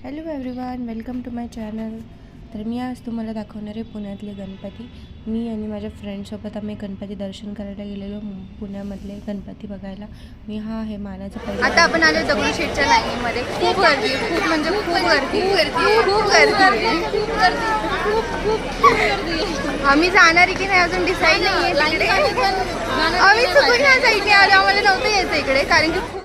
Hello everyone, welcome to my channel. तर मी आज तुम्हाला दाखवणार आहे पुण्यातले गणपती. मी आणि माझ्या फ्रेंडसोबत आम्ही गणपती दर्शन करायला गेलेलो पुण्यामधले गणपती बघायला. मी हा आहे मानाचा पहिला. आता आपण आलो दगडूशेठच्या लाईनीमध्ये. खूप गर्दी, खूप म्हणजे खूप गर्दी, आम्ही जाणार आहे की नाही अजून डिसाईड नाही आहे. आम्ही चुकून ह्या साईडने आलो, आम्हाला नव्हतं यायचं इकडे कारण की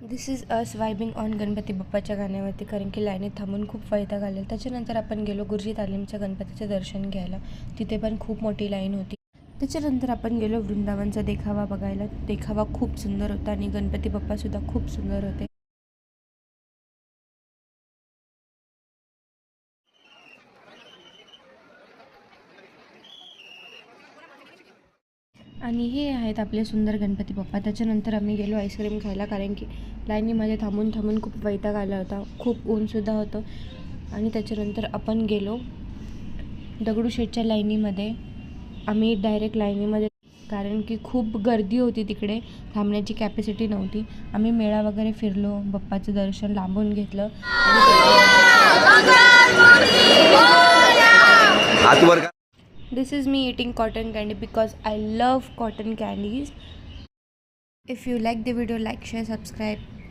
दिस इज अस वायबिंग ऑन गणपती बाप्पाच्या गाण्यावरती, कारण की लाईनीत थांबून खूप वैताग आलेला. त्याच्यानंतर आपण गेलो गुरुजी तालीमच्या गणपतीचं दर्शन घ्यायला. तिथे पण खूप मोठी लाईन होती. त्याच्यानंतर आपण गेलो वृंदावनचा देखावा बघायला. देखावा खूप सुंदर होता आणि गणपती बाप्पासुद्धा खूप सुंदर होते. आणि हे आहेत आपले सुंदर गणपती बाप्पा. त्याच्यानंतर आम्ही गेलो आईस्क्रीम खायला, कारण की लाईनीमध्ये थांबून थांबून खूप वैताग आला होता. खूप ऊनसुद्धा होतं. आणि त्याच्यानंतर आपण गेलो दगडूशेठच्या लाईनीमध्ये. आम्ही डायरेक्ट लाईनीमध्ये, कारण की खूप गर्दी होती तिकडे, थांबण्याची कॅपॅसिटी नव्हती. आम्ही मेळा वगैरे फिरलो, बाप्पाचं दर्शन लांबून घेतलं. This is me eating cotton candy because I love cotton candies. If you like the video, like, share, subscribe.